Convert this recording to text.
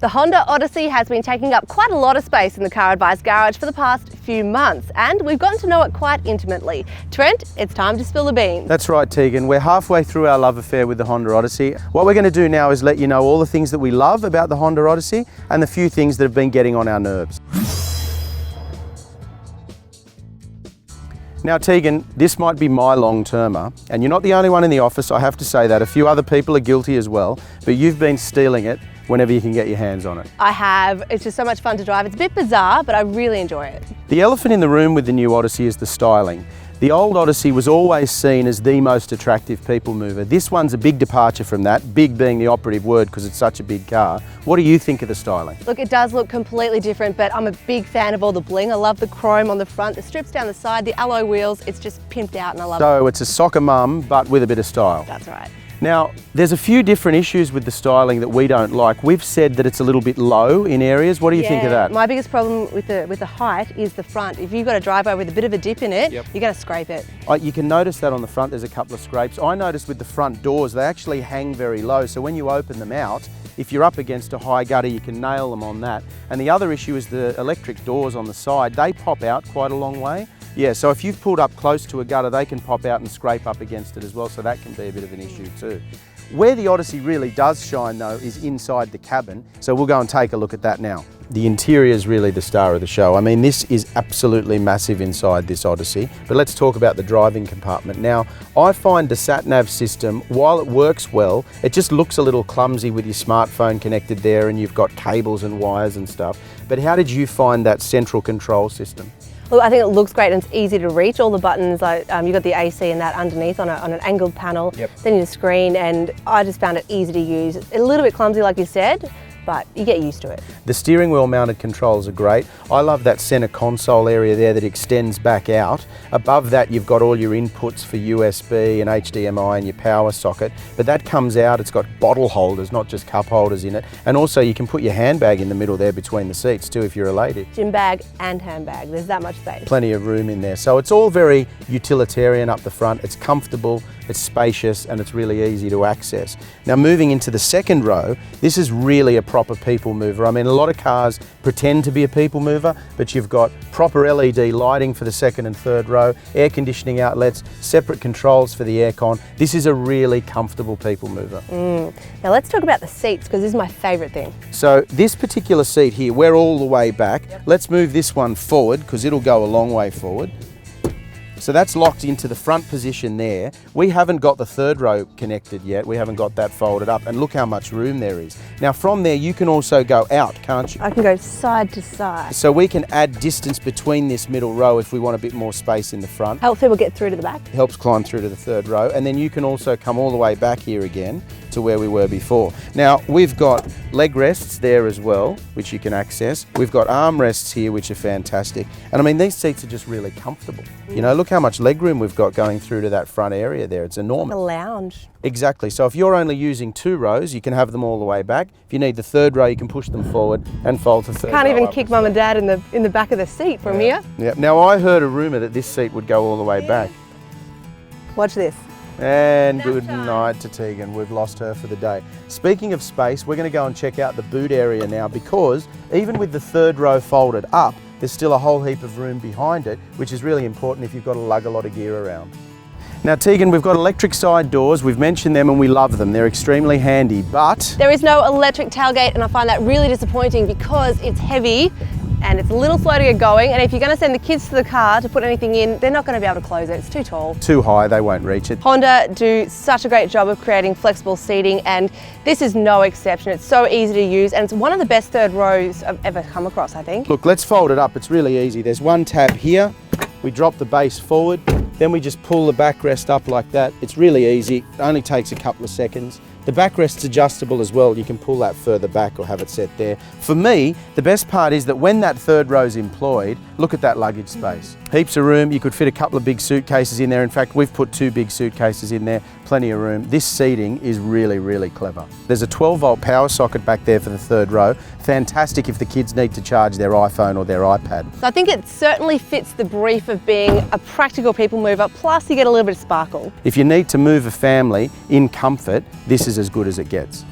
The Honda Odyssey has been taking up quite a lot of space in the Car Advice garage for the past few months, and we've gotten to know it quite intimately. Trent, it's time to spill the beans. That's right, Tegan. We're halfway through our love affair with the Honda Odyssey. What we're going to do now is let you know all the things that we love about the Honda Odyssey and the few things that have been getting on our nerves. Now, Tegan, this might be my long-termer, and you're not the only one in the office, I have to say that. A few other people are guilty as well, but you've been stealing it whenever you can get your hands on it. I have. It's just so much fun to drive. It's a bit bizarre, but I really enjoy it. The elephant in the room with the new Odyssey is the styling. The old Odyssey was always seen as the most attractive people mover. This one's a big departure from that, big being the operative word because it's such a big car. What do you think of the styling? Look, it does look completely different, but I'm a big fan of all the bling. I love the chrome on the front, the strips down the side, the alloy wheels. It's just pimped out and I love it. So it's a soccer mum, but with a bit of style. That's right. Now, there's a few different issues with the styling that we don't like. We've said that it's a little bit low in areas. What do you think of that? My biggest problem with the height is the front. If you've got a driveway with a bit of a dip in it, you're going to scrape it. You can notice that on the front, there's a couple of scrapes. I noticed with the front doors, they actually hang very low. So when you open them out, if you're up against a high gutter, you can nail them on that. And the other issue is the electric doors on the side. They pop out quite a long way. Yeah, so if you've pulled up close to a gutter, they can pop out and scrape up against it as well, so that can be a bit of an issue too. Where the Odyssey really does shine though is inside the cabin, so we'll go and take a look at that now. The interior is really the star of the show. I mean, this is absolutely massive inside this Odyssey, but let's talk about the driving compartment. Now, I find the sat-nav system, while it works well, it just looks a little clumsy with your smartphone connected there and you've got cables and wires and stuff. But how did you find that central control system? Well, I think it looks great and it's easy to reach. All the buttons, like you've got the AC and that underneath on an angled panel, then your screen, and I just found it easy to use. A little bit clumsy, like you said, but you get used to it. The steering wheel mounted controls are great. I love that center console area there that extends back out. Above that you've got all your inputs for USB and HDMI and your power socket, but that comes out, it's got bottle holders, not just cup holders in it, and also you can put your handbag in the middle there between the seats too if you're a lady. Gym bag and handbag, there's that much space. Plenty of room in there. So it's all very utilitarian up the front, it's comfortable, it's spacious and it's really easy to access. Now moving into the second row, this is really a proper people mover. I mean, a lot of cars pretend to be a people mover, but you've got proper LED lighting for the second and third row, air conditioning outlets, separate controls for the aircon. This is a really comfortable people mover. Now let's talk about the seats, because this is my favourite thing. So this particular seat here, we're all the way back. Let's move this one forward because it'll go a long way forward. So that's locked into the front position there. We haven't got the third row connected yet. We haven't got that folded up, and look how much room there is. Now from there you can also go out, can't you? I can go side to side. So we can add distance between this middle row if we want a bit more space in the front. Helps people get through to the back. Helps climb through to the third row, and then you can also come all the way back here again to where we were before. Now we've got leg rests there as well, which you can access. We've got arm rests here, which are fantastic. And I mean, these seats are just really comfortable. You know, look how much leg room we've got going through to that front area there. It's enormous. Like a lounge. Exactly. So if you're only using 2 rows, you can have them all the way back. If you need the third row, you can push them forward and fold the third row. Can't even kick mum and dad in the back of the seat from here. Yeah. Now I heard a rumour that this seat would go all the way back. Watch this. And good night to Tegan. We've lost her for the day. Speaking of space, we're going to go and check out the boot area now, because even with the third row folded up, there's still a whole heap of room behind it, which is really important if you've got to lug a lot of gear around. Now Tegan, we've got electric side doors. We've mentioned them and we love them. They're extremely handy, but there is no electric tailgate, and I find that really disappointing because it's heavy and it's a little slow to get going, and if you're going to send the kids to the car to put anything in, they're not going to be able to close it. It's too tall. Too high, they won't reach it. Honda do such a great job of creating flexible seating, and this is no exception. It's so easy to use, and it's one of the best third rows I've ever come across, I think. Look, let's fold it up. It's really easy. There's one tab here. We drop the base forward, then we just pull the backrest up like that. It's really easy. It only takes a couple of seconds. The backrest's adjustable as well. You can pull that further back or have it set there. For me, the best part is that when that third row's employed, look at that luggage space. Heaps of room. You could fit a couple of big suitcases in there. In fact, we've put 2 big suitcases in there. Plenty of room. This seating is really, really clever. There's a 12-volt power socket back there for the third row. Fantastic if the kids need to charge their iPhone or their iPad. So I think it certainly fits the brief of being a practical people mover, plus you get a little bit of sparkle. If you need to move a family in comfort, this is as good as it gets.